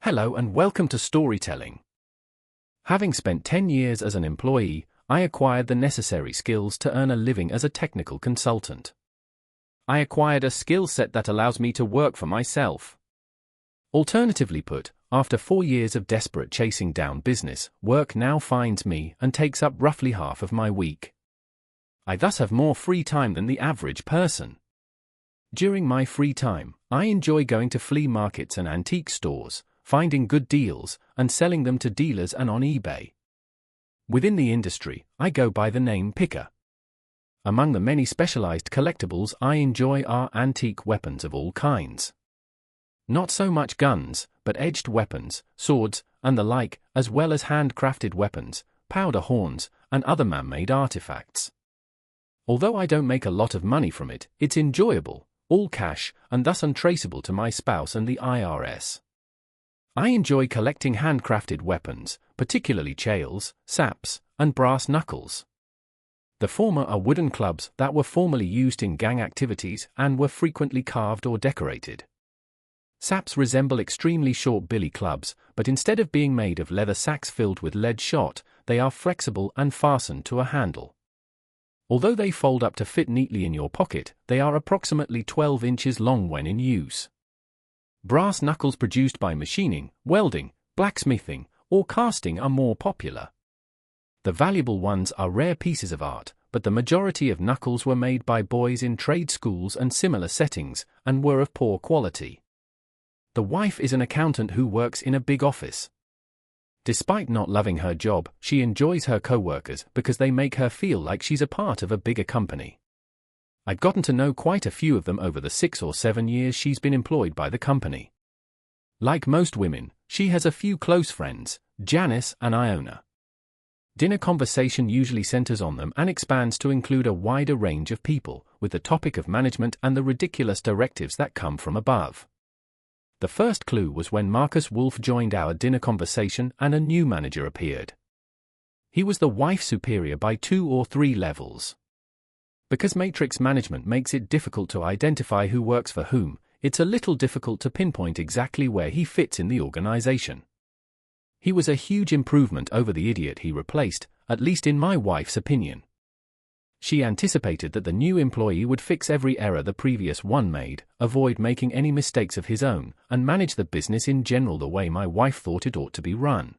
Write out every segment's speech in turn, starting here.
Hello and welcome to Storytelling. Having spent 10 years as an employee, I acquired the necessary skills to earn a living as a technical consultant. I acquired a skill set that allows me to work for myself. Alternatively put, after 4 years of desperate chasing down business, work now finds me and takes up roughly half of my week. I thus have more free time than the average person. During my free time, I enjoy going to flea markets and antique stores, finding good deals, and selling them to dealers and on eBay. Within the industry, I go by the name Picker. Among the many specialized collectibles I enjoy are antique weapons of all kinds. Not so much guns, but edged weapons, swords, and the like, as well as handcrafted weapons, powder horns, and other man-made artifacts. Although I don't make a lot of money from it, it's enjoyable, all cash, and thus untraceable to my spouse and the IRS. I enjoy collecting handcrafted weapons, particularly chails, saps, and brass knuckles. The former are wooden clubs that were formerly used in gang activities and were frequently carved or decorated. Saps resemble extremely short billy clubs, but instead of being made of leather sacks filled with lead shot, they are flexible and fastened to a handle. Although they fold up to fit neatly in your pocket, they are approximately 12 inches long when in use. Brass knuckles produced by machining, welding, blacksmithing, or casting are more popular. The valuable ones are rare pieces of art, but the majority of knuckles were made by boys in trade schools and similar settings, and were of poor quality. The wife is an accountant who works in a big office. Despite not loving her job, she enjoys her co-workers because they make her feel like she's a part of a bigger company. I've gotten to know quite a few of them over the 6 or 7 years she's been employed by the company. Like most women, she has a few close friends, Janice and Iona. Dinner conversation usually centers on them and expands to include a wider range of people, with the topic of management and the ridiculous directives that come from above. The first clue was when Marcus Wolf joined our dinner conversation and a new manager appeared. He was the wife's superior by 2 or 3 levels. Because matrix management makes it difficult to identify who works for whom, it's a little difficult to pinpoint exactly where he fits in the organization. He was a huge improvement over the idiot he replaced, at least in my wife's opinion. She anticipated that the new employee would fix every error the previous one made, avoid making any mistakes of his own, and manage the business in general the way my wife thought it ought to be run.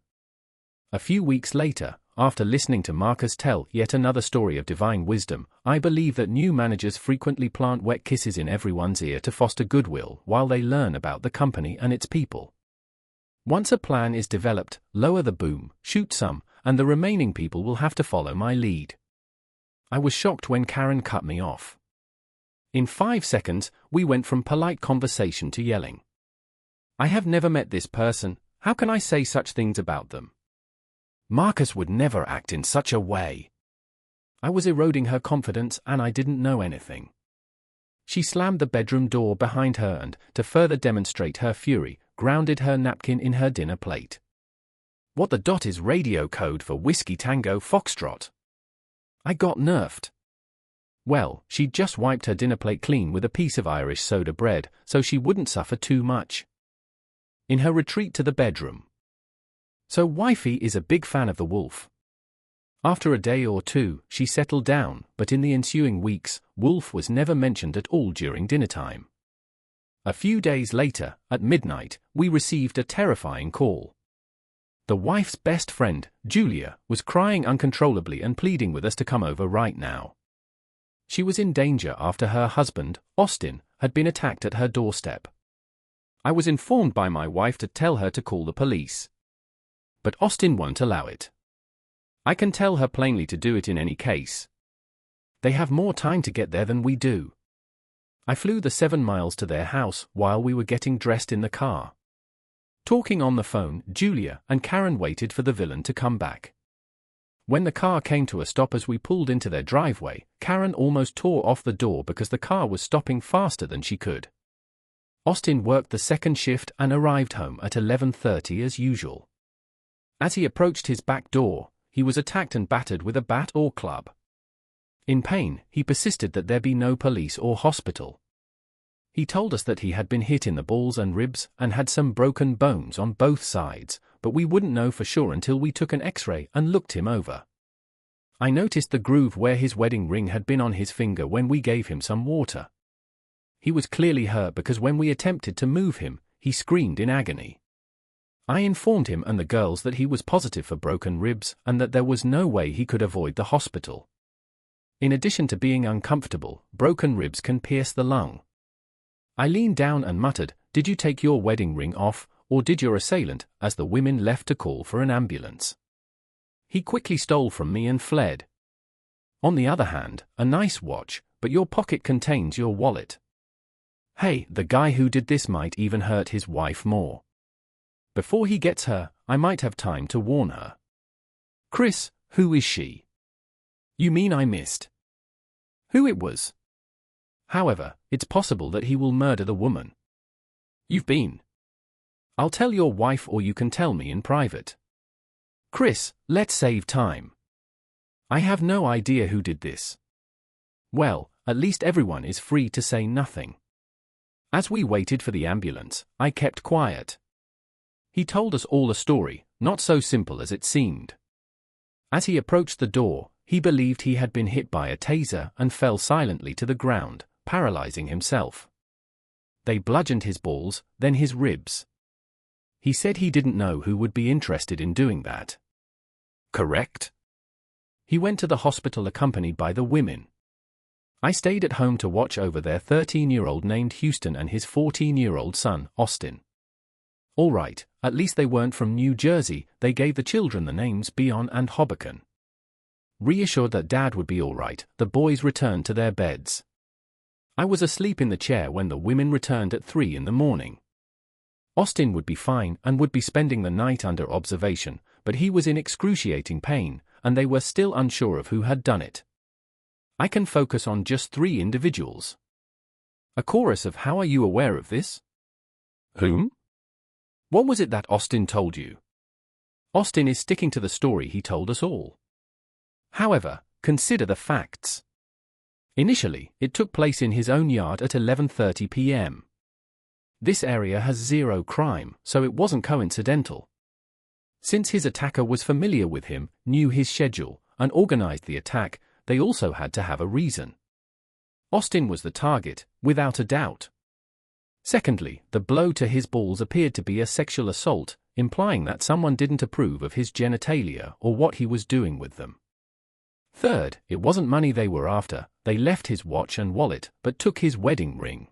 A few weeks later, after listening to Marcus tell yet another story of divine wisdom, I believe that new managers frequently plant wet kisses in everyone's ear to foster goodwill while they learn about the company and its people. Once a plan is developed, lower the boom, shoot some, and the remaining people will have to follow my lead. I was shocked when Karen cut me off. In 5 seconds, we went from polite conversation to yelling. I have never met this person, how can I say such things about them? Marcus would never act in such a way. I was eroding her confidence and I didn't know anything. She slammed the bedroom door behind her and, to further demonstrate her fury, grounded her napkin in her dinner plate. What the dot is radio code for Whiskey Tango Foxtrot? I got nerfed. Well, she'd just wiped her dinner plate clean with a piece of Irish soda bread, so she wouldn't suffer too much. In her retreat to the bedroom. So wifey is a big fan of the wolf. After a day or two, she settled down, but in the ensuing weeks, Wolf was never mentioned at all during dinner time. A few days later, at midnight, we received a terrifying call. The wife's best friend, Julia, was crying uncontrollably and pleading with us to come over right now. She was in danger after her husband, Austin, had been attacked at her doorstep. I was informed by my wife to tell her to call the police. But Austin won't allow it. I can tell her plainly to do it in any case. They have more time to get there than we do. I flew the 7 miles to their house while we were getting dressed in the car. Talking on the phone, Julia and Karen waited for the villain to come back. When the car came to a stop as we pulled into their driveway, Karen almost tore off the door because the car was stopping faster than she could. Austin worked the second shift and arrived home at 11:30 as usual. As he approached his back door, he was attacked and battered with a bat or club. In pain, he persisted that there be no police or hospital. He told us that he had been hit in the balls and ribs and had some broken bones on both sides, but we wouldn't know for sure until we took an X-ray and looked him over. I noticed the groove where his wedding ring had been on his finger when we gave him some water. He was clearly hurt because when we attempted to move him, he screamed in agony. I informed him and the girls that he was positive for broken ribs and that there was no way he could avoid the hospital. In addition to being uncomfortable, broken ribs can pierce the lung. I leaned down and muttered, "Did you take your wedding ring off, or did your assailant?" as the women left to call for an ambulance. He quickly stole from me and fled. On the other hand, a nice watch, but your pocket contains your wallet. Hey, the guy who did this might even hurt his wife more. Before he gets her, I might have time to warn her. Chris, who is she? You mean I missed who it was? However, it's possible that he will murder the woman. You've been. I'll tell your wife or you can tell me in private. Chris, let's save time. I have no idea who did this. Well, at least everyone is free to say nothing. As we waited for the ambulance, I kept quiet. He told us all a story, not so simple as it seemed. As he approached the door, he believed he had been hit by a taser and fell silently to the ground, paralyzing himself. They bludgeoned his balls, then his ribs. He said he didn't know who would be interested in doing that. Correct? He went to the hospital accompanied by the women. I stayed at home to watch over their 13-year-old named Houston and his 14-year-old son, Austin. All right, at least they weren't from New Jersey. They gave the children the names Beon and Hoboken. Reassured that Dad would be all right, the boys returned to their beds. I was asleep in the chair when the women returned at 3 in the morning. Austin would be fine and would be spending the night under observation, but he was in excruciating pain, and they were still unsure of who had done it. I can focus on just 3 individuals. A chorus of "How are you aware of this?" Whom? What was it that Austin told you? Austin is sticking to the story he told us all. However, consider the facts. Initially, it took place in his own yard at 11:30 p.m. This area has 0 crime, so it wasn't coincidental. Since his attacker was familiar with him, knew his schedule, and organized the attack, they also had to have a reason. Austin was the target, without a doubt. Secondly, the blow to his balls appeared to be a sexual assault, implying that someone didn't approve of his genitalia or what he was doing with them. Third, it wasn't money they were after. They left his watch and wallet, but took his wedding ring.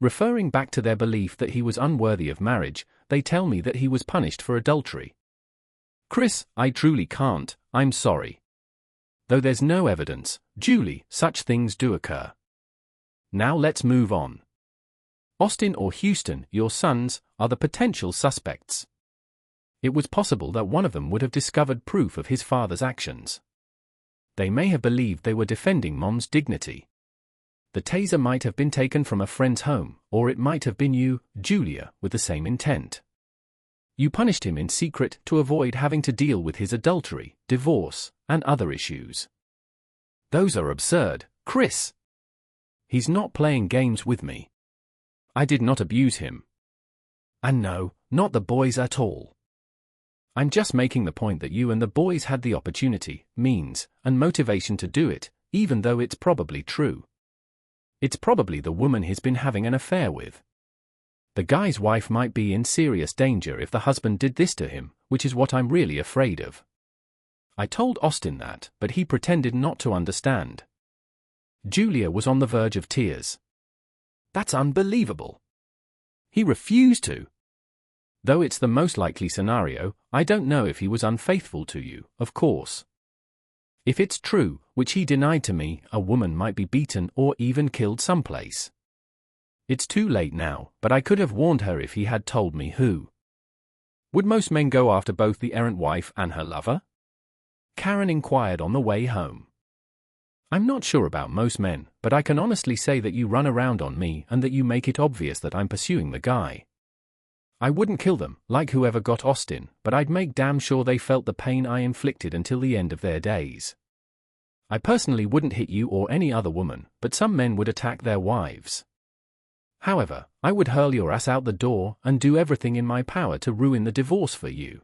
Referring back to their belief that he was unworthy of marriage, they tell me that he was punished for adultery. Chris, I truly can't, I'm sorry. Though there's no evidence, Julie, such things do occur. Now let's move on. Austin or Houston, your sons, are the potential suspects. It was possible that one of them would have discovered proof of his father's actions. They may have believed they were defending Mom's dignity. The taser might have been taken from a friend's home, or it might have been you, Julia, with the same intent. You punished him in secret to avoid having to deal with his adultery, divorce, and other issues. Those are absurd, Chris. He's not playing games with me. I did not abuse him. And no, not the boys at all. I'm just making the point that you and the boys had the opportunity, means, and motivation to do it, even though it's probably true. It's probably the woman he's been having an affair with. The guy's wife might be in serious danger if the husband did this to him, which is what I'm really afraid of. I told Austin that, but he pretended not to understand. Julia was on the verge of tears. That's unbelievable. He refused to. Though it's the most likely scenario, I don't know if he was unfaithful to you, of course. If it's true, which he denied to me, a woman might be beaten or even killed someplace. It's too late now, but I could have warned her if he had told me who. Would most men go after both the errant wife and her lover? Karen inquired on the way home. I'm not sure about most men, but I can honestly say that you run around on me and that you make it obvious that I'm pursuing the guy. I wouldn't kill them, like whoever got Austin, but I'd make damn sure they felt the pain I inflicted until the end of their days. I personally wouldn't hit you or any other woman, but some men would attack their wives. However, I would hurl your ass out the door and do everything in my power to ruin the divorce for you.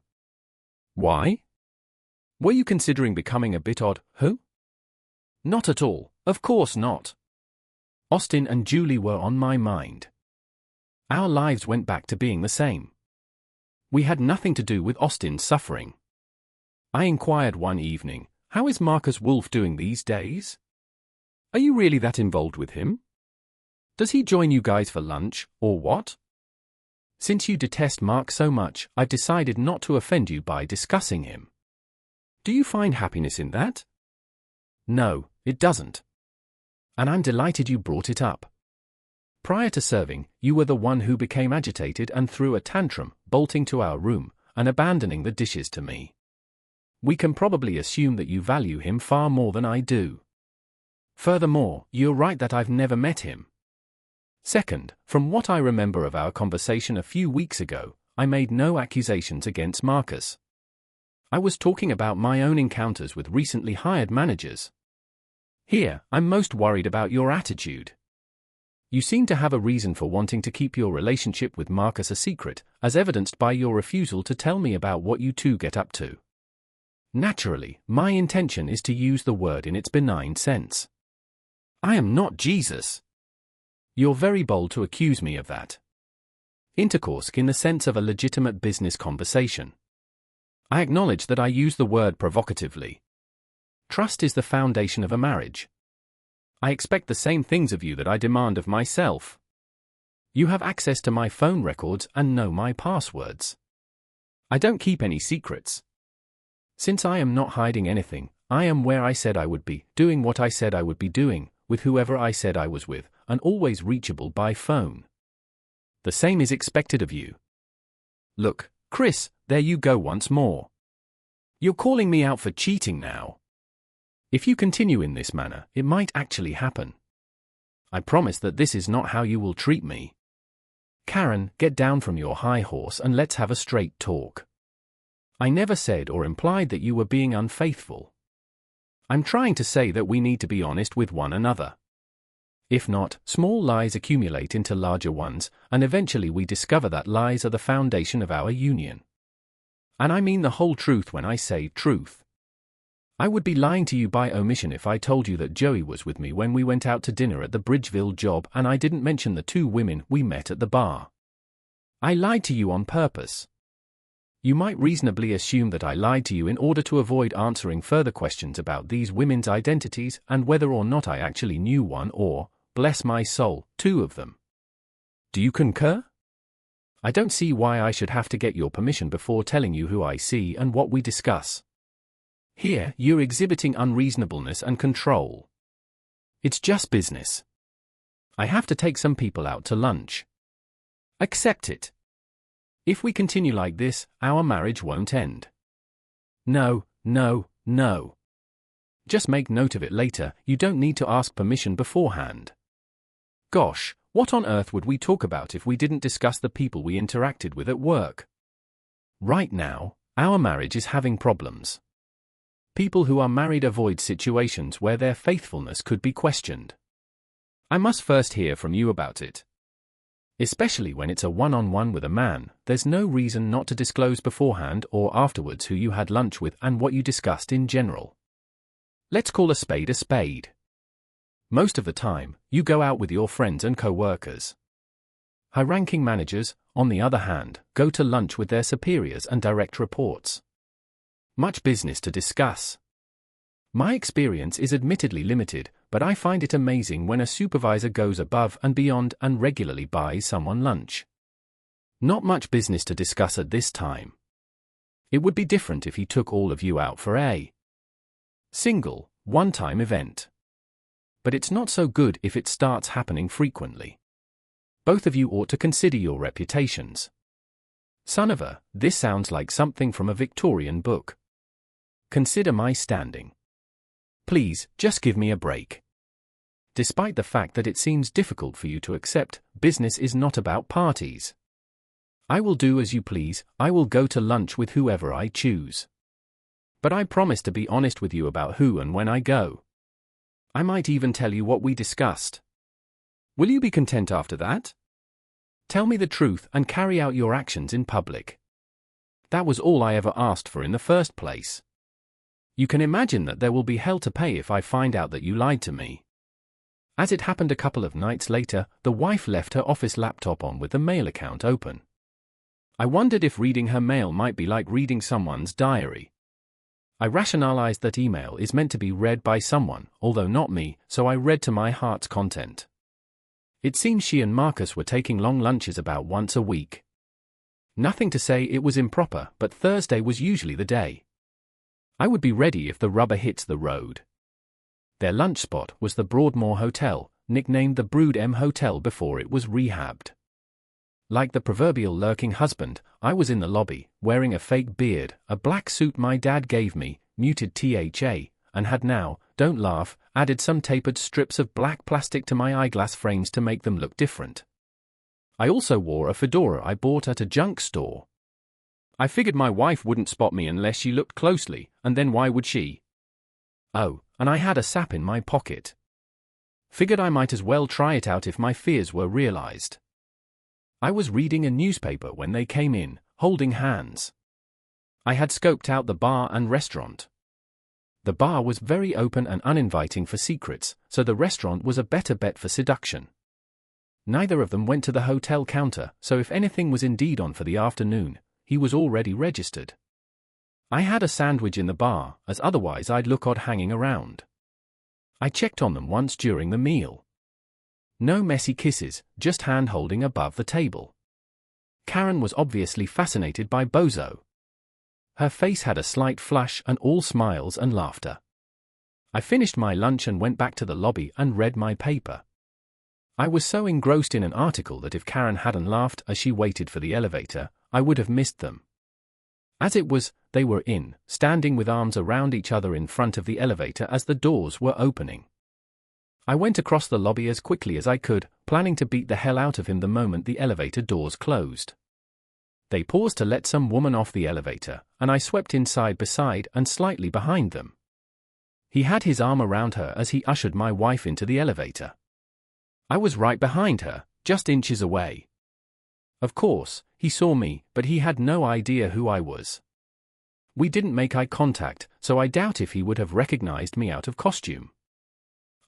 Why? Were you considering becoming a bit odd, huh? Not at all, of course not. Austin and Julie were on my mind. Our lives went back to being the same. We had nothing to do with Austin's suffering. I inquired one evening, "How is Marcus Wolfe doing these days? Are you really that involved with him? Does he join you guys for lunch, or what? Since you detest Mark so much, I've decided not to offend you by discussing him. Do you find happiness in that?" No, it doesn't. And I'm delighted you brought it up. Prior to serving, you were the one who became agitated and threw a tantrum, bolting to our room and abandoning the dishes to me. We can probably assume that you value him far more than I do. Furthermore, you're right that I've never met him. Second, from what I remember of our conversation a few weeks ago, I made no accusations against Marcus. I was talking about my own encounters with recently hired managers. Here, I'm most worried about your attitude. You seem to have a reason for wanting to keep your relationship with Marcus a secret, as evidenced by your refusal to tell me about what you two get up to. Naturally, my intention is to use the word in its benign sense. I am not Jesus. You're very bold to accuse me of that. Intercourse in the sense of a legitimate business conversation. I acknowledge that I use the word provocatively. Trust is the foundation of a marriage. I expect the same things of you that I demand of myself. You have access to my phone records and know my passwords. I don't keep any secrets. Since I am not hiding anything, I am where I said I would be, doing what I said I would be doing, with whoever I said I was with, and always reachable by phone. The same is expected of you. Look, Chris, there you go once more. You're calling me out for cheating now. If you continue in this manner, it might actually happen. I promise that this is not how you will treat me. Karen, get down from your high horse and let's have a straight talk. I never said or implied that you were being unfaithful. I'm trying to say that we need to be honest with one another. If not, small lies accumulate into larger ones, and eventually we discover that lies are the foundation of our union. And I mean the whole truth when I say truth. I would be lying to you by omission if I told you that Joey was with me when we went out to dinner at the Bridgeville job and I didn't mention the two women we met at the bar. I lied to you on purpose. You might reasonably assume that I lied to you in order to avoid answering further questions about these women's identities and whether or not I actually knew one or, bless my soul, two of them. Do you concur? I don't see why I should have to get your permission before telling you who I see and what we discuss. Here, you're exhibiting unreasonableness and control. It's just business. I have to take some people out to lunch. Accept it. If we continue like this, our marriage won't end. No, no, no. Just make note of it later, you don't need to ask permission beforehand. Gosh, what on earth would we talk about if we didn't discuss the people we interacted with at work? Right now, our marriage is having problems. People who are married avoid situations where their faithfulness could be questioned. I must first hear from you about it. Especially when it's a one-on-one with a man, there's no reason not to disclose beforehand or afterwards who you had lunch with and what you discussed in general. Let's call a spade a spade. Most of the time, you go out with your friends and co-workers. High-ranking managers, on the other hand, go to lunch with their superiors and direct reports. Much business to discuss. My experience is admittedly limited, but I find it amazing when a supervisor goes above and beyond and regularly buys someone lunch. Not much business to discuss at this time. It would be different if he took all of you out for a single, one-time event. But it's not so good if it starts happening frequently. Both of you ought to consider your reputations. Son of a, this sounds like something from a Victorian book. Consider my standing. Please, just give me a break. Despite the fact that it seems difficult for you to accept, business is not about parties. I will do as you please, I will go to lunch with whoever I choose. But I promise to be honest with you about who and when I go. I might even tell you what we discussed. Will you be content after that? Tell me the truth and carry out your actions in public. That was all I ever asked for in the first place. You can imagine that there will be hell to pay if I find out that you lied to me. As it happened a couple of nights later, the wife left her office laptop on with the mail account open. I wondered if reading her mail might be like reading someone's diary. I rationalized that email is meant to be read by someone, although not me, so I read to my heart's content. It seems she and Marcus were taking long lunches about once a week. Nothing to say it was improper, but Thursday was usually the day. I would be ready if the rubber hits the road. Their lunch spot was the Broadmoor Hotel, nicknamed the Brood M Hotel before it was rehabbed. Like the proverbial lurking husband, I was in the lobby, wearing a fake beard, a black suit my dad gave me, muted THA, and had now, don't laugh, added some tapered strips of black plastic to my eyeglass frames to make them look different. I also wore a fedora I bought at a junk store. I figured my wife wouldn't spot me unless she looked closely, and then why would she? Oh, and I had a sap in my pocket. Figured I might as well try it out if my fears were realized. I was reading a newspaper when they came in, holding hands. I had scoped out the bar and restaurant. The bar was very open and uninviting for secrets, so the restaurant was a better bet for seduction. Neither of them went to the hotel counter, so if anything was indeed on for the afternoon, he was already registered. I had a sandwich in the bar, as otherwise I'd look odd hanging around. I checked on them once during the meal. No messy kisses, just hand-holding above the table. Karen was obviously fascinated by Bozo. Her face had a slight flush and all smiles and laughter. I finished my lunch and went back to the lobby and read my paper. I was so engrossed in an article that if Karen hadn't laughed as she waited for the elevator, I would have missed them. As it was, they were standing with arms around each other in front of the elevator as the doors were opening. I went across the lobby as quickly as I could, planning to beat the hell out of him the moment the elevator doors closed. They paused to let some woman off the elevator, and I swept inside beside and slightly behind them. He had his arm around her as he ushered my wife into the elevator. I was right behind her, just inches away. Of course, he saw me, but he had no idea who I was. We didn't make eye contact, so I doubt if he would have recognized me out of costume.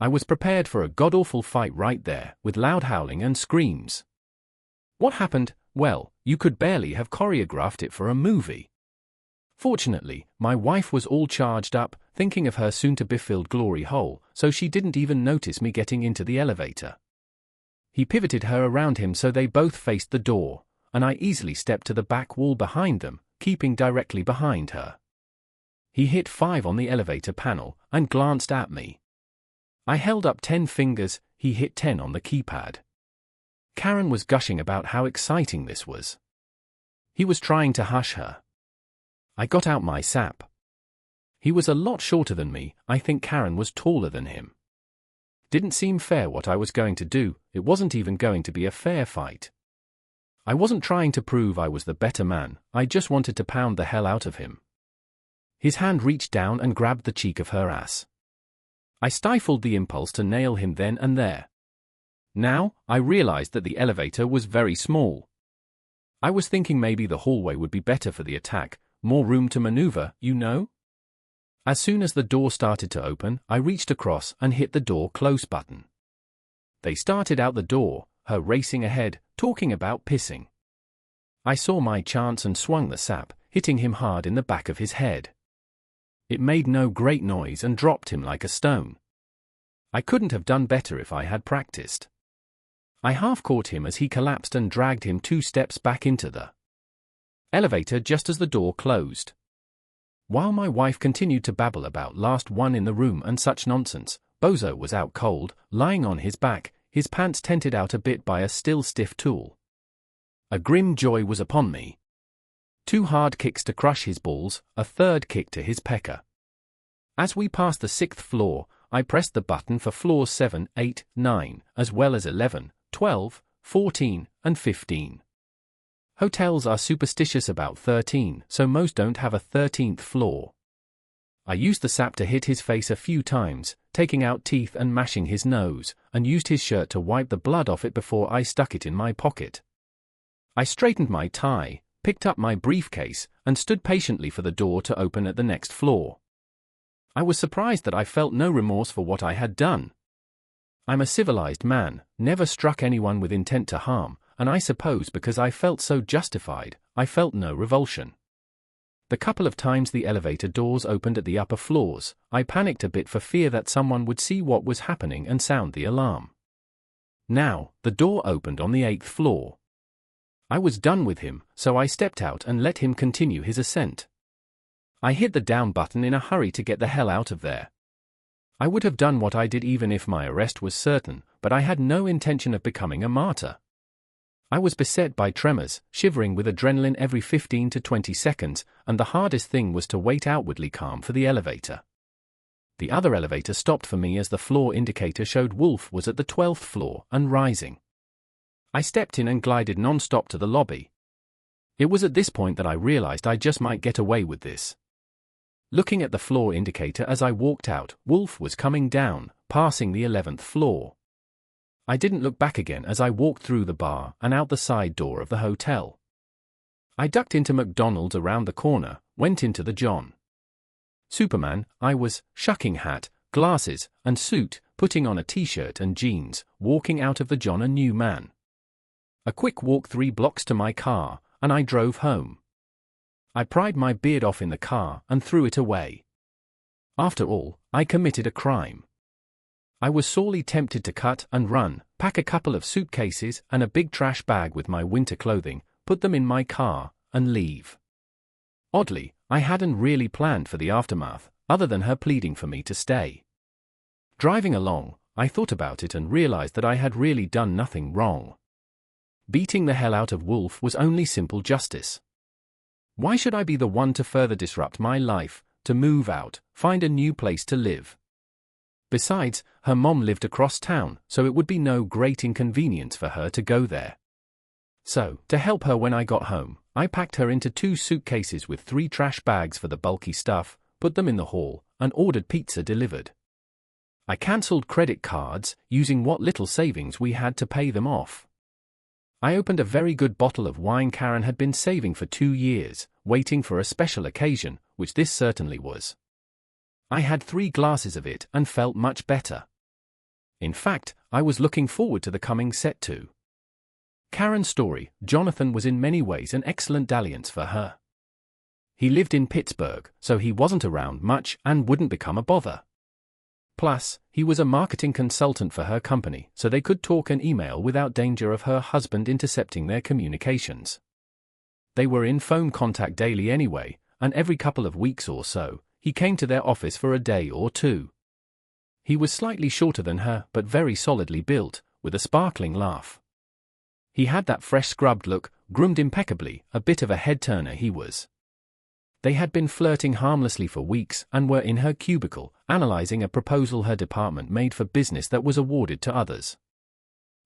I was prepared for a god-awful fight right there, with loud howling and screams. What happened? Well, you could barely have choreographed it for a movie. Fortunately, my wife was all charged up, thinking of her soon-to-be-filled glory hole, so she didn't even notice me getting into the elevator. He pivoted her around him so they both faced the door, and I easily stepped to the back wall behind them, keeping directly behind her. He hit 5 on the elevator panel and glanced at me. I held up 10 fingers, he hit 10 on the keypad. Karen was gushing about how exciting this was. He was trying to hush her. I got out my sap. He was a lot shorter than me, I think Karen was taller than him. Didn't seem fair what I was going to do, it wasn't even going to be a fair fight. I wasn't trying to prove I was the better man, I just wanted to pound the hell out of him. His hand reached down and grabbed the cheek of her ass. I stifled the impulse to nail him then and there. Now, I realized that the elevator was very small. I was thinking maybe the hallway would be better for the attack, more room to maneuver, you know? As soon as the door started to open, I reached across and hit the door close button. They started out the door, her racing ahead, talking about pissing. I saw my chance and swung the sap, hitting him hard in the back of his head. It made no great noise and dropped him like a stone. I couldn't have done better if I had practiced. I half caught him as he collapsed and dragged him 2 steps back into the elevator just as the door closed. While my wife continued to babble about last one in the room and such nonsense, Bozo was out cold, lying on his back, his pants tented out a bit by a still stiff tool. A grim joy was upon me. 2 hard kicks to crush his balls, a 3rd kick to his pecker. As we passed the 6th floor, I pressed the button for floors 7, 8, 9, as well as 11, 12, 14, and 15. Hotels are superstitious about 13, so most don't have a 13th floor. I used the sap to hit his face a few times, taking out teeth and mashing his nose, and used his shirt to wipe the blood off it before I stuck it in my pocket. I straightened my tie, picked up my briefcase, and stood patiently for the door to open at the next floor. I was surprised that I felt no remorse for what I had done. I'm a civilized man, never struck anyone with intent to harm, and I suppose because I felt so justified, I felt no revulsion. The couple of times the elevator doors opened at the upper floors, I panicked a bit for fear that someone would see what was happening and sound the alarm. Now, the door opened on the 8th floor. I was done with him, so I stepped out and let him continue his ascent. I hit the down button in a hurry to get the hell out of there. I would have done what I did even if my arrest was certain, but I had no intention of becoming a martyr. I was beset by tremors, shivering with adrenaline every 15 to 20 seconds, and the hardest thing was to wait outwardly calm for the elevator. The other elevator stopped for me as the floor indicator showed Wolf was at the 12th floor and rising. I stepped in and glided non-stop to the lobby. It was at this point that I realized I just might get away with this. Looking at the floor indicator as I walked out, Wolf was coming down, passing the 11th floor. I didn't look back again as I walked through the bar and out the side door of the hotel. I ducked into McDonald's around the corner, went into the John Superman, I was, shucking hat, glasses, and suit, putting on a t-shirt and jeans, walking out of the John a new man. A quick walk 3 blocks to my car, and I drove home. I pried my beard off in the car and threw it away. After all, I committed a crime. I was sorely tempted to cut and run, pack a couple of suitcases and a big trash bag with my winter clothing, put them in my car, and leave. Oddly, I hadn't really planned for the aftermath, other than her pleading for me to stay. Driving along, I thought about it and realized that I had really done nothing wrong. Beating the hell out of Wolf was only simple justice. Why should I be the one to further disrupt my life, to move out, find a new place to live? Besides, her mom lived across town, so it would be no great inconvenience for her to go there. So, to help her when I got home, I packed her into 2 suitcases with 3 trash bags for the bulky stuff, put them in the hall, and ordered pizza delivered. I cancelled credit cards, using what little savings we had to pay them off. I opened a very good bottle of wine Karen had been saving for 2 years, waiting for a special occasion, which this certainly was. I had 3 glasses of it and felt much better. In fact, I was looking forward to the coming set too. Karen's story, Jonathan was in many ways an excellent dalliance for her. He lived in Pittsburgh, so he wasn't around much and wouldn't become a bother. Plus, he was a marketing consultant for her company, so they could talk and email without danger of her husband intercepting their communications. They were in phone contact daily anyway, and every couple of weeks or so, he came to their office for a day or 2. He was slightly shorter than her, but very solidly built, with a sparkling laugh. He had that fresh scrubbed look, groomed impeccably, a bit of a head-turner he was. They had been flirting harmlessly for weeks and were in her cubicle, analyzing a proposal her department made for business that was awarded to others.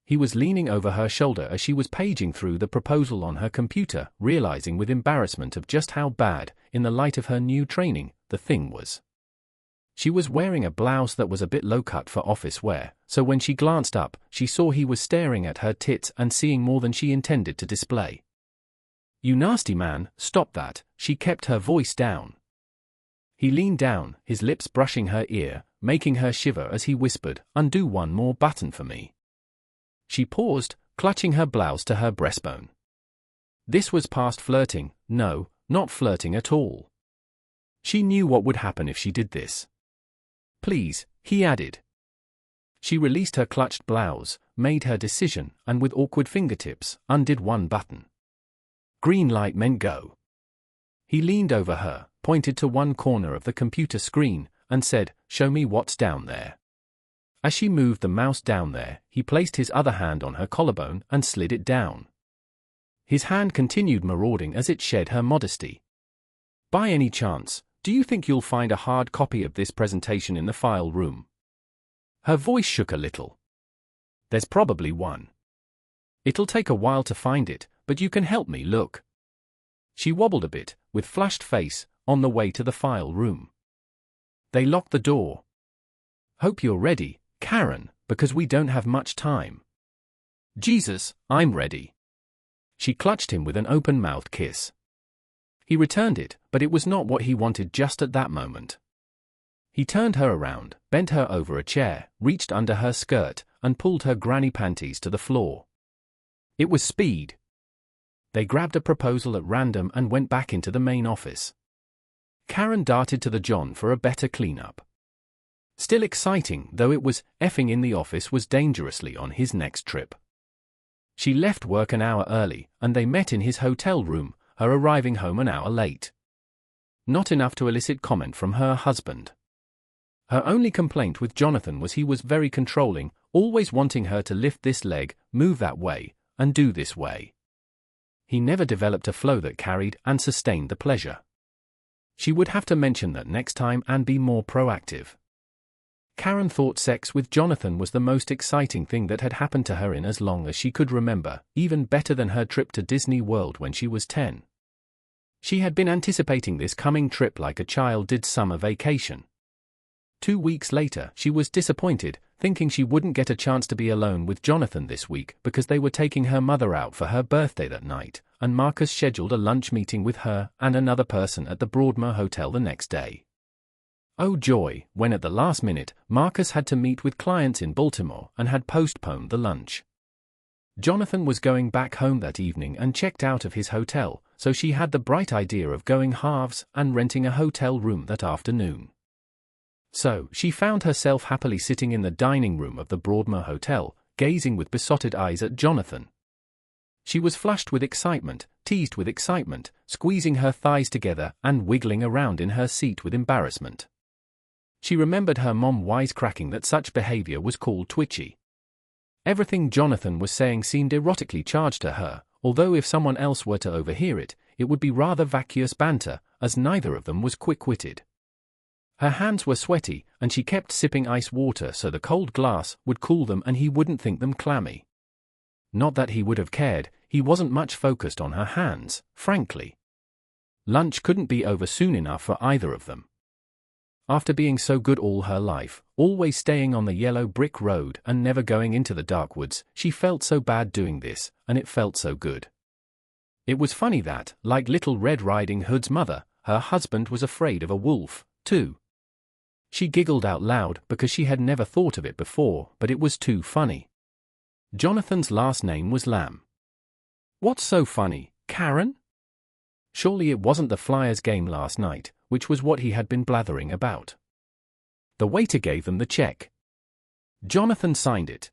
He was leaning over her shoulder as she was paging through the proposal on her computer, realizing with embarrassment of just how bad, in the light of her new training, the thing was. She was wearing a blouse that was a bit low-cut for office wear, so when she glanced up, she saw he was staring at her tits and seeing more than she intended to display. "You nasty man, stop that," she kept her voice down. He leaned down, his lips brushing her ear, making her shiver as he whispered, "Undo one more button for me." She paused, clutching her blouse to her breastbone. This was past flirting, no, not flirting at all. She knew what would happen if she did this. "Please," he added. She released her clutched blouse, made her decision, and with awkward fingertips, undid one button. Green light meant go. He leaned over her, pointed to one corner of the computer screen, and said, "Show me what's down there." As she moved the mouse down there, he placed his other hand on her collarbone and slid it down. His hand continued marauding as it shed her modesty. "By any chance, do you think you'll find a hard copy of this presentation in the file room?" Her voice shook a little. "There's probably one. It'll take a while to find it, but you can help me look." She wobbled a bit, with flushed face, on the way to the file room. They locked the door. "Hope you're ready, Karen, because we don't have much time." "Jesus, I'm ready." She clutched him with an open-mouthed kiss. He returned it, but it was not what he wanted just at that moment. He turned her around, bent her over a chair, reached under her skirt, and pulled her granny panties to the floor. It was speed. They grabbed a proposal at random and went back into the main office. Karen darted to the John for a better cleanup. Still exciting, though it was, effing in the office was dangerously on his next trip. She left work an hour early, and they met in his hotel room, her arriving home an hour late. Not enough to elicit comment from her husband. Her only complaint with Jonathan was he was very controlling, always wanting her to lift this leg, move that way, and do this way. He never developed a flow that carried and sustained the pleasure. She would have to mention that next time and be more proactive. Karen thought sex with Jonathan was the most exciting thing that had happened to her in as long as she could remember, even better than her trip to Disney World when she was 10. She had been anticipating this coming trip like a child did summer vacation. 2 weeks later, she was disappointed, thinking she wouldn't get a chance to be alone with Jonathan this week because they were taking her mother out for her birthday that night, and Marcus scheduled a lunch meeting with her and another person at the Broadmoor Hotel the next day. Oh joy, when at the last minute, Marcus had to meet with clients in Baltimore and had postponed the lunch. Jonathan was going back home that evening and checked out of his hotel, so she had the bright idea of going halves and renting a hotel room that afternoon. So, she found herself happily sitting in the dining room of the Broadmoor Hotel, gazing with besotted eyes at Jonathan. She was flushed with excitement, teased with excitement, squeezing her thighs together and wiggling around in her seat with embarrassment. She remembered her mom wisecracking that such behavior was called twitchy. Everything Jonathan was saying seemed erotically charged to her, although if someone else were to overhear it, it would be rather vacuous banter, as neither of them was quick-witted. Her hands were sweaty, and she kept sipping ice water so the cold glass would cool them and he wouldn't think them clammy. Not that he would have cared, he wasn't much focused on her hands, frankly. Lunch couldn't be over soon enough for either of them. After being so good all her life, always staying on the yellow brick road and never going into the dark woods, she felt so bad doing this, and it felt so good. It was funny that, like Little Red Riding Hood's mother, her husband was afraid of a wolf, too. She giggled out loud because she had never thought of it before, but it was too funny. Jonathan's last name was Lamb. What's so funny, Karen? Surely it wasn't the Flyers game last night, which was what he had been blathering about. The waiter gave them the check. Jonathan signed it.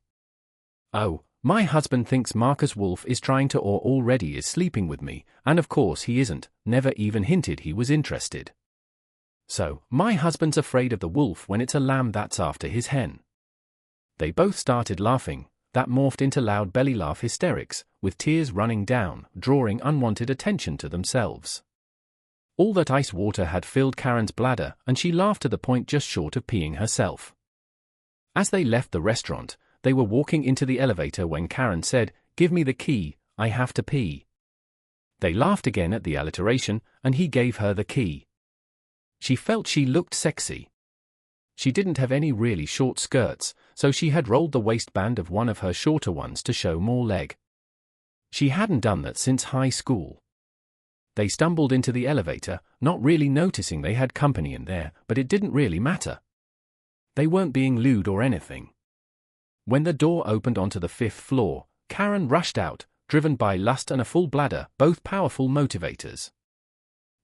Oh, my husband thinks Marcus Wolf is trying to or already is sleeping with me, and of course he isn't, never even hinted he was interested. So, my husband's afraid of the wolf when it's a lamb that's after his hen. They both started laughing, that morphed into loud belly laugh hysterics, with tears running down, drawing unwanted attention to themselves. All that ice water had filled Karen's bladder, and she laughed to the point just short of peeing herself. As they left the restaurant, they were walking into the elevator when Karen said, "Give me the key, I have to pee." They laughed again at the alliteration, and he gave her the key. She felt she looked sexy. She didn't have any really short skirts, so she had rolled the waistband of one of her shorter ones to show more leg. She hadn't done that since high school. They stumbled into the elevator, not really noticing they had company in there, but it didn't really matter. They weren't being lewd or anything. When the door opened onto the 5th floor, Karen rushed out, driven by lust and a full bladder, both powerful motivators.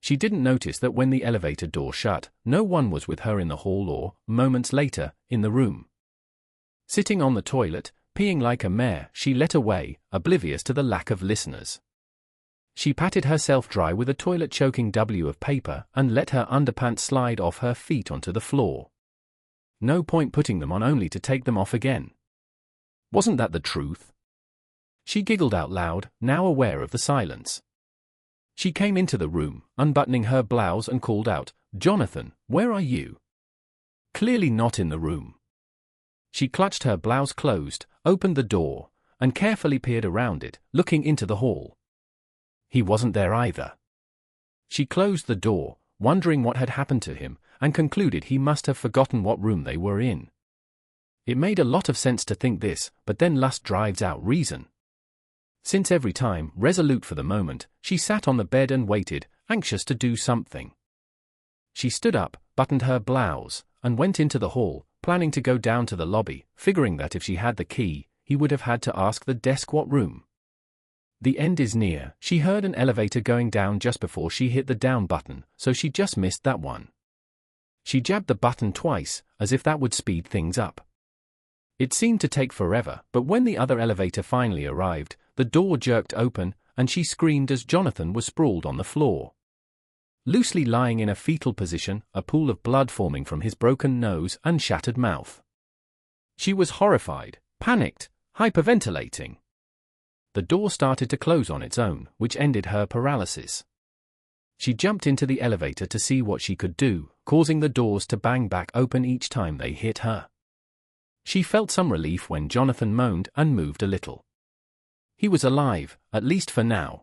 She didn't notice that when the elevator door shut, no one was with her in the hall or, moments later, in the room. Sitting on the toilet, peeing like a mare, she let away, oblivious to the lack of listeners. She patted herself dry with a toilet-choking W of paper and let her underpants slide off her feet onto the floor. No point putting them on only to take them off again. Wasn't that the truth? She giggled out loud, now aware of the silence. She came into the room, unbuttoning her blouse and called out, "Jonathan, where are you?" Clearly not in the room. She clutched her blouse closed, opened the door, and carefully peered around it, looking into the hall. He wasn't there either. She closed the door, wondering what had happened to him, and concluded he must have forgotten what room they were in. It made a lot of sense to think this, but then lust drives out reason. Since every time, resolute for the moment, she sat on the bed and waited, anxious to do something. She stood up, buttoned her blouse, and went into the hall, planning to go down to the lobby, figuring that if she had the key, he would have had to ask the desk what room. The end is near. She heard an elevator going down just before she hit the down button, so she just missed that one. She jabbed the button twice, as if that would speed things up. It seemed to take forever, but when the other elevator finally arrived, the door jerked open, and she screamed as Jonathan was sprawled on the floor. Loosely lying in a fetal position, a pool of blood forming from his broken nose and shattered mouth. She was horrified, panicked, hyperventilating. The door started to close on its own, which ended her paralysis. She jumped into the elevator to see what she could do, causing the doors to bang back open each time they hit her. She felt some relief when Jonathan moaned and moved a little. He was alive, at least for now.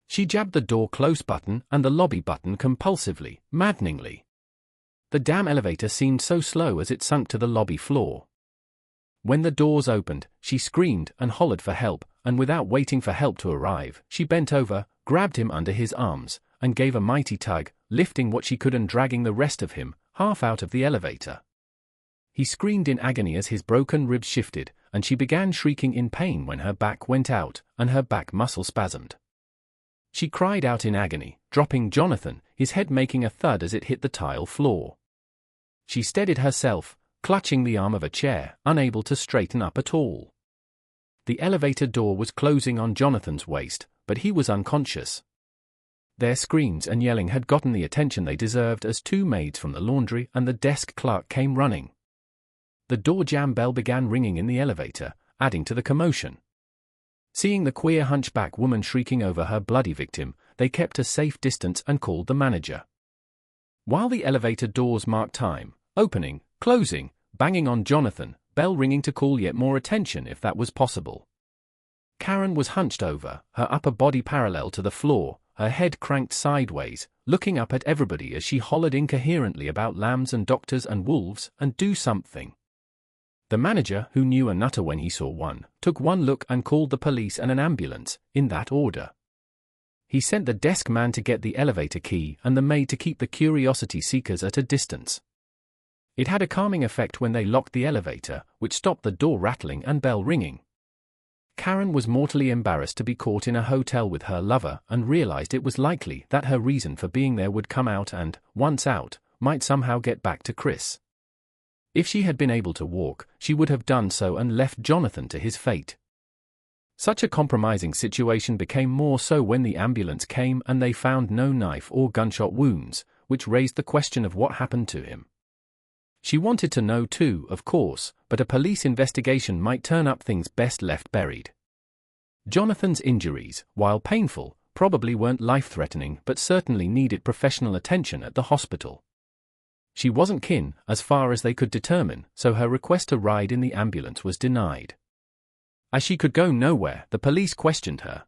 She jabbed the door close button and the lobby button compulsively, maddeningly. The damn elevator seemed so slow as it sunk to the lobby floor. When the doors opened, she screamed and hollered for help, and without waiting for help to arrive, she bent over, grabbed him under his arms, and gave a mighty tug, lifting what she could and dragging the rest of him, half out of the elevator. He screamed in agony as his broken ribs shifted, and she began shrieking in pain when her back went out, and her back muscle spasmed. She cried out in agony, dropping Jonathan, his head making a thud as it hit the tile floor. She steadied herself, clutching the arm of a chair, unable to straighten up at all. The elevator door was closing on Jonathan's waist, but he was unconscious. Their screams and yelling had gotten the attention they deserved as two maids from the laundry and the desk clerk came running. The door jam bell began ringing in the elevator, adding to the commotion. Seeing the queer hunchback woman shrieking over her bloody victim, they kept a safe distance and called the manager. While the elevator doors marked time, opening, closing, banging on Jonathan, bell ringing to call yet more attention if that was possible. Karen was hunched over, her upper body parallel to the floor, her head cranked sideways, looking up at everybody as she hollered incoherently about lambs and doctors and wolves and do something. The manager, who knew a nutter when he saw one, took one look and called the police and an ambulance, in that order. He sent the desk man to get the elevator key and the maid to keep the curiosity seekers at a distance. It had a calming effect when they locked the elevator, which stopped the door rattling and bell ringing. Karen was mortally embarrassed to be caught in a hotel with her lover and realized it was likely that her reason for being there would come out and, once out, might somehow get back to Chris. If she had been able to walk, she would have done so and left Jonathan to his fate. Such a compromising situation became more so when the ambulance came and they found no knife or gunshot wounds, which raised the question of what happened to him. She wanted to know too, of course, but a police investigation might turn up things best left buried. Jonathan's injuries, while painful, probably weren't life-threatening but certainly needed professional attention at the hospital. She wasn't kin, as far as they could determine, so her request to ride in the ambulance was denied. As she could go nowhere, the police questioned her.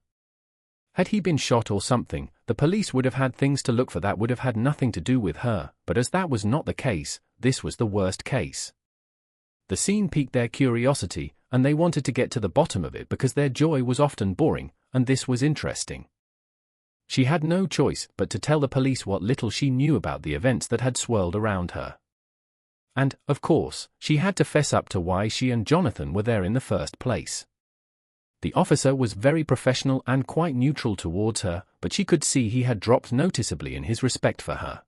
Had he been shot or something, the police would have had things to look for that would have had nothing to do with her, but as that was not the case, this was the worst case. The scene piqued their curiosity, and they wanted to get to the bottom of it because their joy was often boring, and this was interesting. She had no choice but to tell the police what little she knew about the events that had swirled around her. And, of course, she had to fess up to why she and Jonathan were there in the first place. The officer was very professional and quite neutral towards her, but she could see he had dropped noticeably in his respect for her.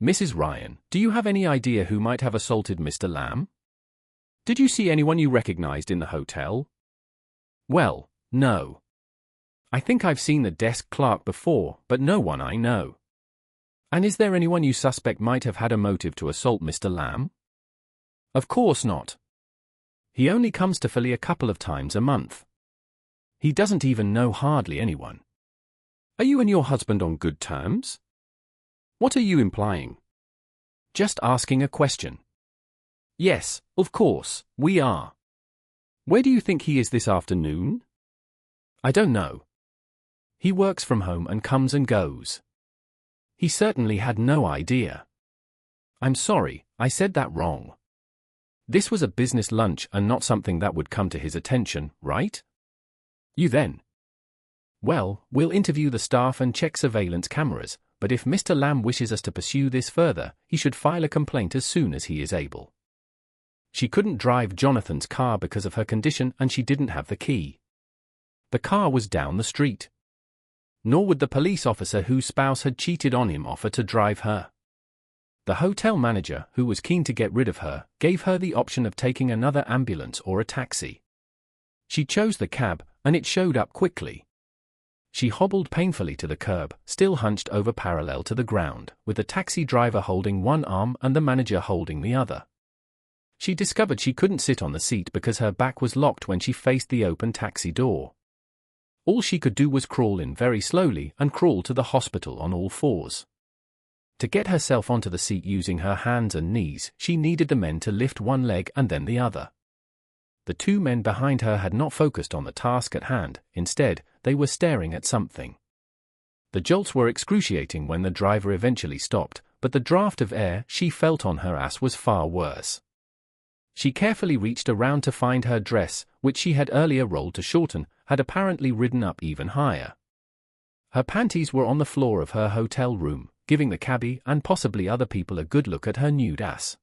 "Mrs. Ryan, do you have any idea who might have assaulted Mr. Lamb? Did you see anyone you recognized in the hotel?" "Well, no. I think I've seen the desk clerk before, but no one I know." "And is there anyone you suspect might have had a motive to assault Mr. Lamb?" "Of course not. He only comes to Philly a couple of times a month. He doesn't even know hardly anyone." "Are you and your husband on good terms?" "What are you implying?" "Just asking a question." "Yes, of course, we are." "Where do you think he is this afternoon?" "I don't know. He works from home and comes and goes." He certainly had no idea. "I'm sorry, I said that wrong. This was a business lunch and not something that would come to his attention, right?" You then? Well, we'll interview the staff and check surveillance cameras, but if Mr. Lamb wishes us to pursue this further, he should file a complaint as soon as he is able. She couldn't drive Jonathan's car because of her condition and she didn't have the key. The car was down the street. Nor would the police officer whose spouse had cheated on him offer to drive her. The hotel manager, who was keen to get rid of her, gave her the option of taking another ambulance or a taxi. She chose the cab, and it showed up quickly. She hobbled painfully to the curb, still hunched over parallel to the ground, with the taxi driver holding one arm and the manager holding the other. She discovered she couldn't sit on the seat because her back was locked when she faced the open taxi door. All she could do was crawl in very slowly and crawl to the hospital on all fours. To get herself onto the seat using her hands and knees, she needed the men to lift one leg and then the other. The two men behind her had not focused on the task at hand, instead, they were staring at something. The jolts were excruciating when the driver eventually stopped, but the draft of air she felt on her ass was far worse. She carefully reached around to find her dress, which she had earlier rolled to shorten, had apparently ridden up even higher. Her panties were on the floor of her hotel room, giving the cabbie and possibly other people a good look at her nude ass.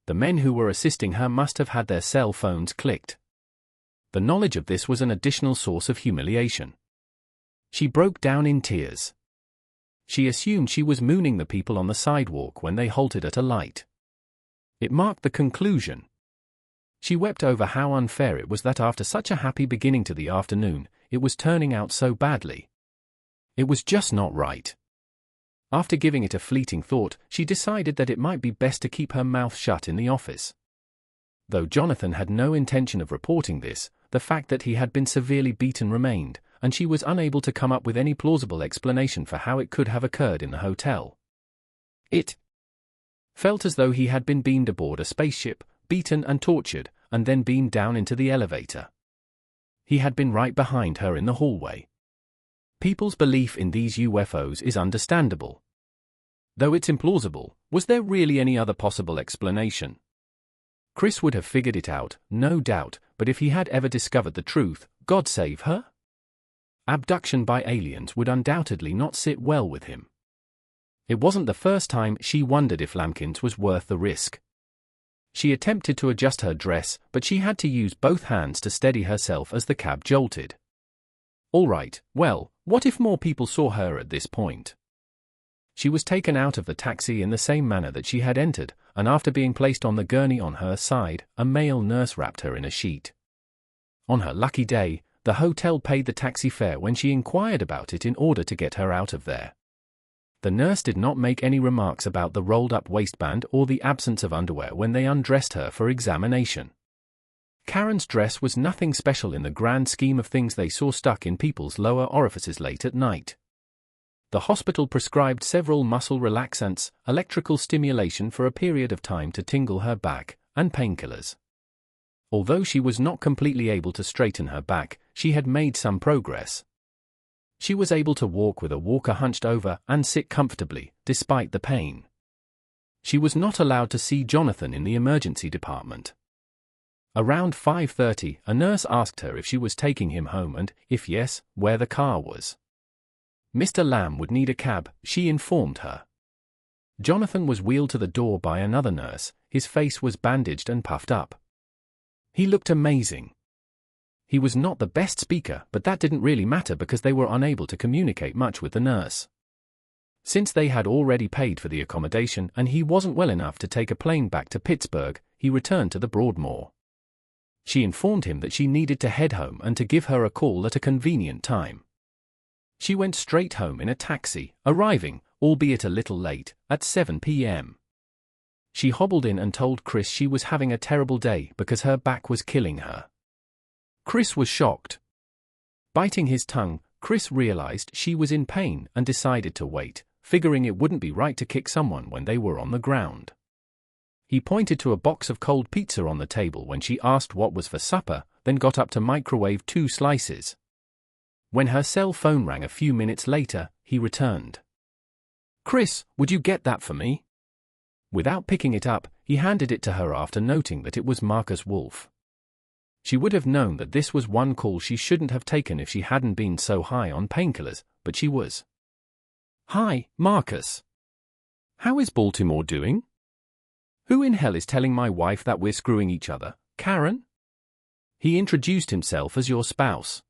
The men who were assisting her must have had their cell phones clicked. The knowledge of this was an additional source of humiliation. She broke down in tears. She assumed she was mooning the people on the sidewalk when they halted at a light. It marked the conclusion. She wept over how unfair it was that after such a happy beginning to the afternoon, it was turning out so badly. It was just not right. After giving it a fleeting thought, she decided that it might be best to keep her mouth shut in the office. Though Jonathan had no intention of reporting this, the fact that he had been severely beaten remained, and she was unable to come up with any plausible explanation for how it could have occurred in the hotel. It felt as though he had been beamed aboard a spaceship, beaten and tortured, and then beamed down into the elevator. He had been right behind her in the hallway. People's belief in these UFOs is understandable. Though it's implausible, was there really any other possible explanation? Chris would have figured it out, no doubt, but if he had ever discovered the truth, God save her? Abduction by aliens would undoubtedly not sit well with him. It wasn't the first time she wondered if Lampkins was worth the risk. She attempted to adjust her dress, but she had to use both hands to steady herself as the cab jolted. All right, well, what if more people saw her at this point? She was taken out of the taxi in the same manner that she had entered, and after being placed on the gurney on her side, a male nurse wrapped her in a sheet. On her lucky day, the hotel paid the taxi fare when she inquired about it in order to get her out of there. The nurse did not make any remarks about the rolled-up waistband or the absence of underwear when they undressed her for examination. Karen's dress was nothing special in the grand scheme of things they saw stuck in people's lower orifices late at night. The hospital prescribed several muscle relaxants, electrical stimulation for a period of time to tingle her back, and painkillers. Although she was not completely able to straighten her back, she had made some progress. She was able to walk with a walker hunched over and sit comfortably, despite the pain. She was not allowed to see Jonathan in the emergency department. Around 5:30, a nurse asked her if she was taking him home and, if yes, where the car was. Mr. Lamb would need a cab, she informed her. Jonathan was wheeled to the door by another nurse, his face was bandaged and puffed up. He looked amazing. He was not the best speaker, but that didn't really matter because they were unable to communicate much with the nurse. Since they had already paid for the accommodation and he wasn't well enough to take a plane back to Pittsburgh, he returned to the Broadmoor. She informed him that she needed to head home and to give her a call at a convenient time. She went straight home in a taxi, arriving, albeit a little late, at 7 p.m. She hobbled in and told Chris she was having a terrible day because her back was killing her. Chris was shocked. Biting his tongue, Chris realized she was in pain and decided to wait, figuring it wouldn't be right to kick someone when they were on the ground. He pointed to a box of cold pizza on the table when she asked what was for supper, then got up to microwave 2 slices. When her cell phone rang a few minutes later, he returned. "Chris, would you get that for me?" Without picking it up, he handed it to her after noting that it was Marcus Wolf. She would have known that this was one call she shouldn't have taken if she hadn't been so high on painkillers, but she was. Hi, Marcus. How is Baltimore doing? Who in hell is telling my wife that we're screwing each other, Karen? He introduced himself as your spouse.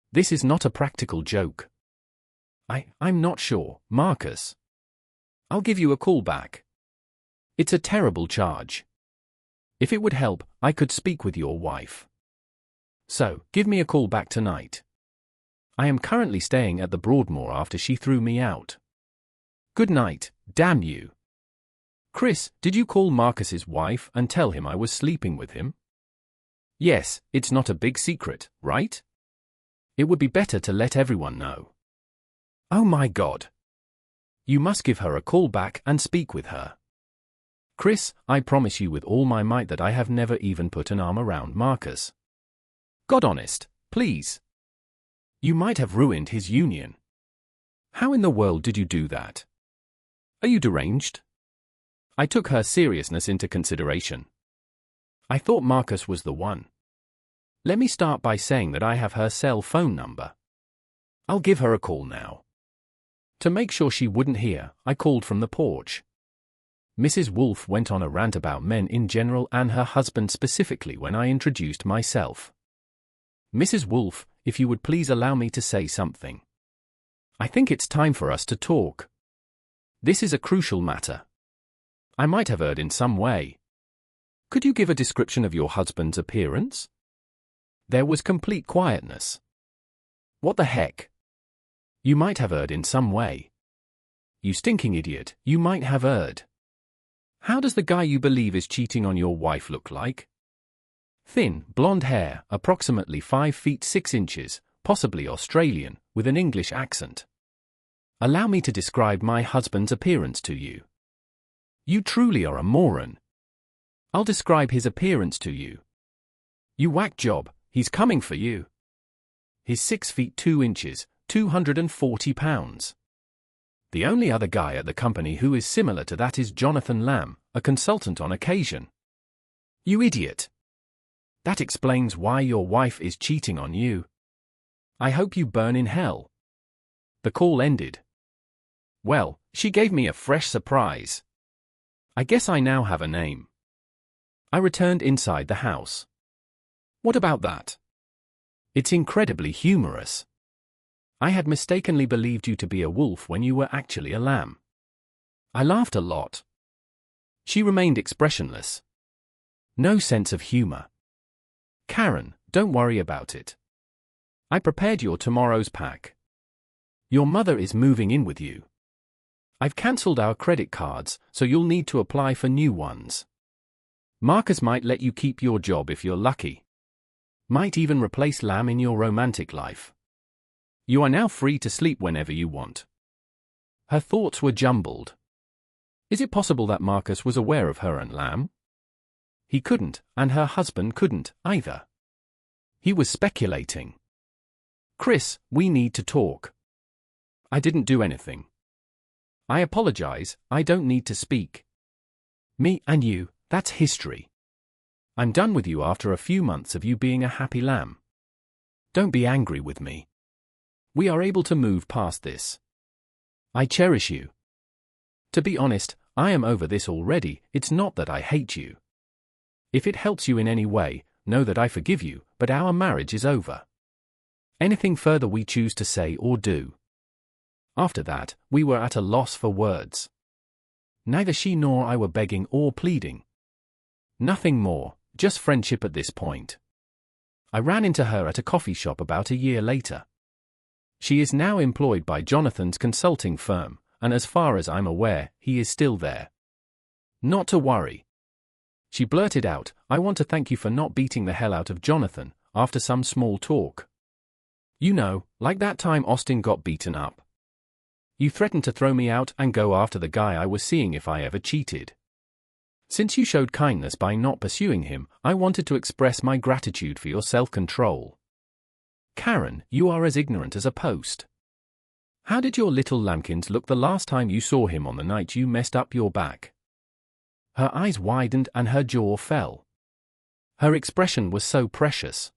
This is not a practical joke. I'm not sure, Marcus. I'll give you a call back. It's a terrible charge. If it would help, I could speak with your wife. So, give me a call back tonight. I am currently staying at the Broadmoor after she threw me out. Good night, damn you. Chris, did you call Marcus's wife and tell him I was sleeping with him? Yes, it's not a big secret, right? It would be better to let everyone know. Oh my God. You must give her a call back and speak with her. Chris, I promise you with all my might that I have never even put an arm around Marcus. God honest, please. You might have ruined his union. How in the world did you do that? Are you deranged? I took her seriousness into consideration. I thought Marcus was the one. Let me start by saying that I have her cell phone number. I'll give her a call now. To make sure she wouldn't hear, I called from the porch. Mrs. Wolfe went on a rant about men in general and her husband specifically when I introduced myself. Mrs. Wolfe, if you would please allow me to say something. I think it's time for us to talk. This is a crucial matter. I might have erred in some way. Could you give a description of your husband's appearance? There was complete quietness. What the heck? You might have erred in some way. You stinking idiot, you might have erred. How does the guy you believe is cheating on your wife look like? Thin, blonde hair, approximately 5 feet 6 inches, possibly Australian, with an English accent. Allow me to describe my husband's appearance to you. You truly are a moron. I'll describe his appearance to you. You whack job, he's coming for you. He's 6 feet 2 inches, 240 pounds. The only other guy at the company who is similar to that is Jonathan Lamb, a consultant on occasion. You idiot. That explains why your wife is cheating on you. I hope you burn in hell. The call ended. Well, she gave me a fresh surprise. I guess I now have a name. I returned inside the house. What about that? It's incredibly humorous. I had mistakenly believed you to be a wolf when you were actually a lamb. I laughed a lot. She remained expressionless. No sense of humor. Karen, don't worry about it. I prepared your tomorrow's pack. Your mother is moving in with you. I've cancelled our credit cards, so you'll need to apply for new ones. Marcus might let you keep your job if you're lucky. Might even replace Lamb in your romantic life. You are now free to sleep whenever you want. Her thoughts were jumbled. Is it possible that Marcus was aware of her and Lamb? He couldn't, and her husband couldn't, either. He was speculating. Chris, we need to talk. I didn't do anything. I apologize, I don't need to speak. Me and you, that's history. I'm done with you after a few months of you being a happy lamb. Don't be angry with me. We are able to move past this. I cherish you. To be honest, I am over this already. It's not that I hate you. If it helps you in any way, know that I forgive you, but our marriage is over. Anything further we choose to say or do. After that, we were at a loss for words. Neither she nor I were begging or pleading. Nothing more, just friendship at this point. I ran into her at a coffee shop about a year later. She is now employed by Jonathan's consulting firm, and as far as I'm aware, he is still there. Not to worry. She blurted out, I want to thank you for not beating the hell out of Jonathan, after some small talk. You know, like that time Austin got beaten up. You threatened to throw me out and go after the guy I was seeing if I ever cheated. Since you showed kindness by not pursuing him, I wanted to express my gratitude for your self-control. Karen, you are as ignorant as a post. How did your little lambkins look the last time you saw him on the night you messed up your back? Her eyes widened and her jaw fell. Her expression was so precious.